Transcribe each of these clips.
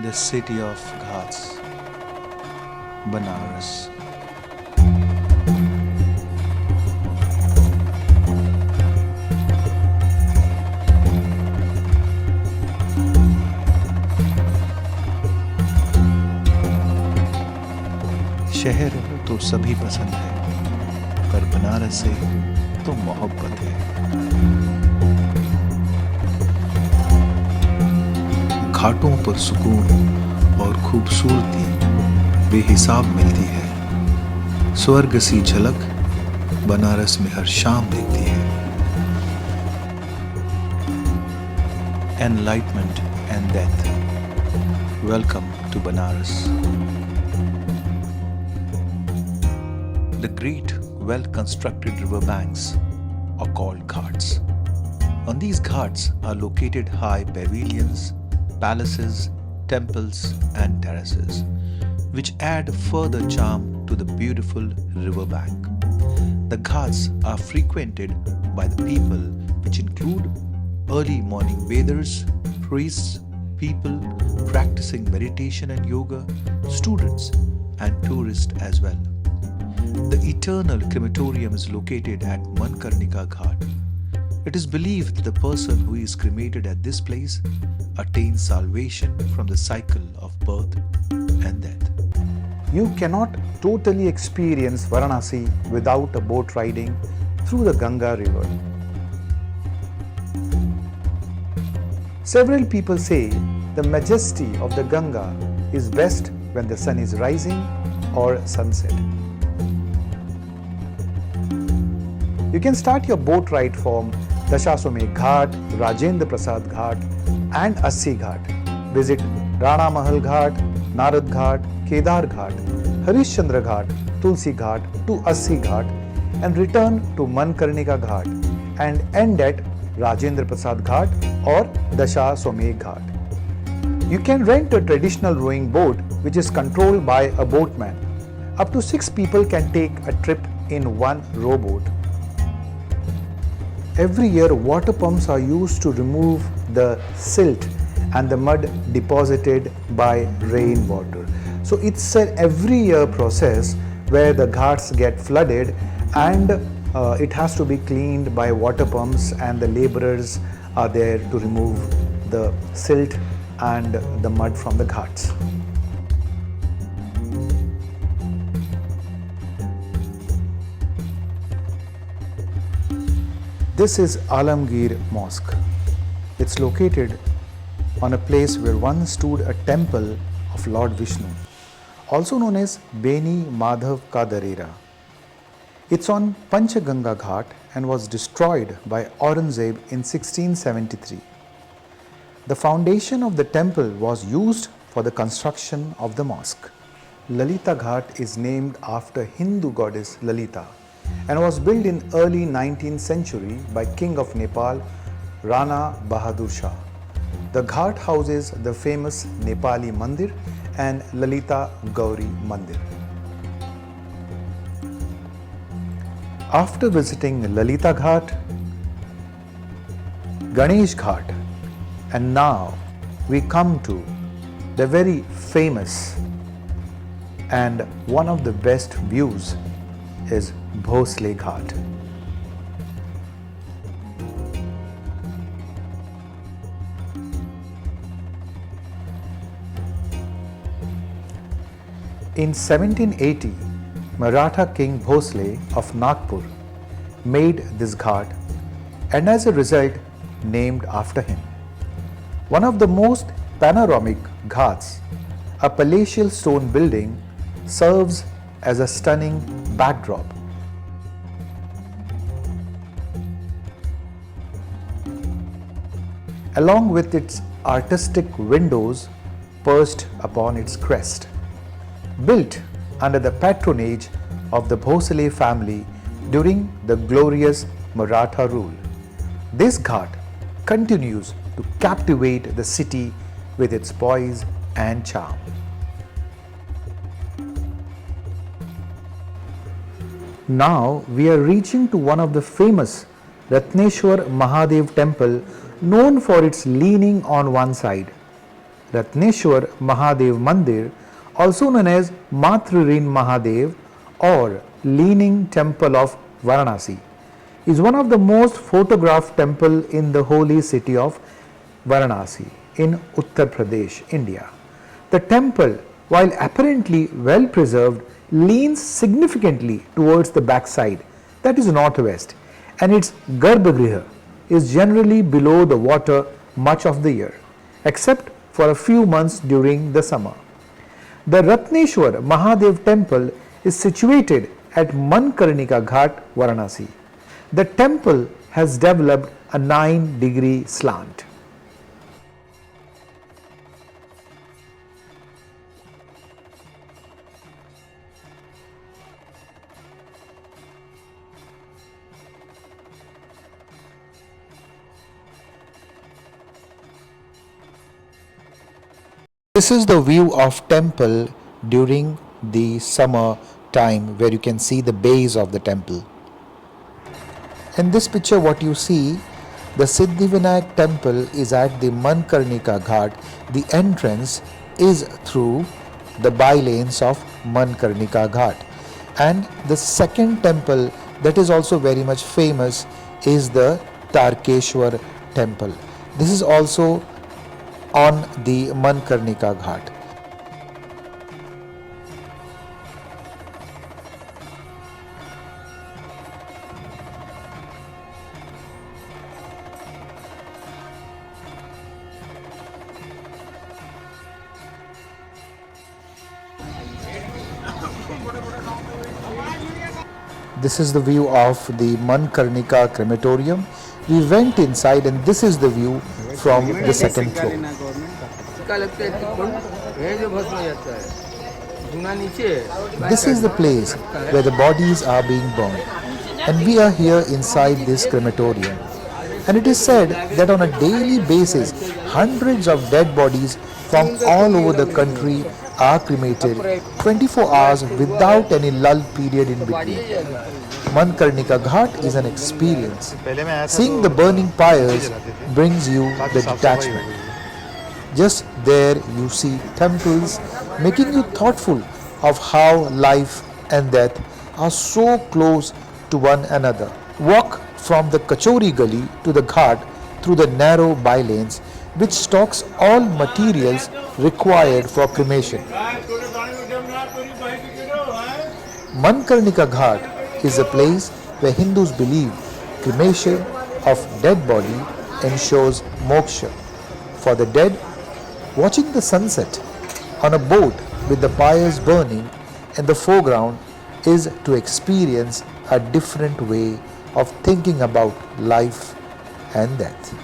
the city of Ghats, Benaras. शहर तो सभी पसंद है, पर बनारस से तो मोहब्बत है। घाटों पर सुकून और खूबसूरती बेहिसाब मिलती है। स्वर्ग सी झलक बनारस में हर शाम दिखती है। Enlightenment and death. Welcome to Benaras. The great, well-constructed riverbanks are called ghats. On these ghats are located high pavilions, palaces, temples and terraces, which add further charm to the beautiful riverbank. The ghats are frequented by the people, which include early morning bathers, priests, people practicing meditation and yoga, students and tourists as well. The eternal crematorium is located at Manikarnika Ghat. It is believed that the person who is cremated at this place attains salvation from the cycle of birth and death. You cannot totally experience Varanasi without a boat riding through the Ganga river. Several people say the majesty of the Ganga is best when the sun is rising or sunset. You can start your boat ride from Dashaswamedh Ghat, Rajendra Prasad Ghat and Assi Ghat. Visit Rana Mahal Ghat, Narad Ghat, Kedar Ghat, Harishchandra Ghat, Tulsi Ghat to Assi Ghat and return to Manikarnika Ghat and end at Rajendra Prasad Ghat or Dashaswamedh Ghat. You can rent a traditional rowing boat which is controlled by a boatman. Up to 6 people can take a trip in one rowboat. Every year, water pumps are used to remove the silt and the mud deposited by rainwater. So it's an every year process where the ghats get flooded and it has to be cleaned by water pumps, and the laborers are there to remove the silt and the mud from the ghats. This is Alamgir Mosque. It's located on a place where once stood a temple of Lord Vishnu, also known as Beni Madhav Ka Darera. It's on Panchaganga Ghat and was destroyed by Aurangzeb in 1673. The foundation of the temple was used for the construction of the mosque. Lalita Ghat is named after Hindu goddess Lalita and was built in early 19th century by King of Nepal, Rana Bahadur Shah. The ghat houses the famous Nepali Mandir and Lalita Gauri Mandir. After visiting Lalita Ghat, Ganesh Ghat, and now we come to the very famous and one of the best views is Bhonsles Ghat. In 1780, Maratha King Bhonsles of Nagpur made this ghat and as a result named after him. One of the most panoramic ghats, a palatial stone building, serves as a stunning backdrop. Along with its artistic windows perched upon its crest. Built under the patronage of the Bhonsles family during the glorious Maratha rule, this ghat continues to captivate the city with its poise and charm. Now we are reaching to one of the famous Ratneshwar Mahadev temple known for its leaning on one side. Ratneshwar Mahadev Mandir, also known as Matririn Mahadev or Leaning Temple of Varanasi, is one of the most photographed temple in the holy city of Varanasi in Uttar Pradesh, India. The temple, while apparently well preserved, leans significantly towards the backside, that is northwest, and its Garbhagriha is generally below the water much of the year, except for a few months during the summer. The Ratneshwar Mahadev temple is situated at Manikarnika Ghat, Varanasi. The temple has developed a 9-degree slant. This is the view of temple during the summer time, where you can see the base of the temple. In this picture what you see, the Siddhivinayak temple is at the Manikarnika Ghat. The entrance is through the bylanes of Manikarnika Ghat. And the second temple that is also very much famous is the Tarkeshwar temple. This is also on the Manikarnika Ghat. This is the view of the Manikarnika crematorium. We went inside and this is the view from the second floor. This is the place where the bodies are being burned, and we are here inside this crematorium. And it is said that on a daily basis, hundreds of dead bodies from all over the country are cremated 24 hours without any lull period in between. Manikarnika Ghat is an experience. Seeing the burning pyres brings you the detachment. Just there you see temples, making you thoughtful of how life and death are so close to one another. Walk from the Kachori Gully to the Ghat through the narrow bylanes, which stocks all materials required for cremation. Manikarnika Ghat is a place where Hindus believe cremation of dead body ensures moksha. For the dead, watching the sunset on a boat with the pyres burning in the foreground is to experience a different way of thinking about life and death.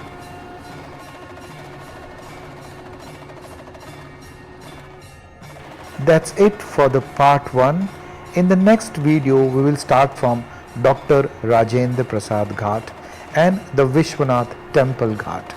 That's it for the part 1. In the next video, we will start from Dr. Rajendra Prasad Ghat and the Vishwanath Temple Ghat.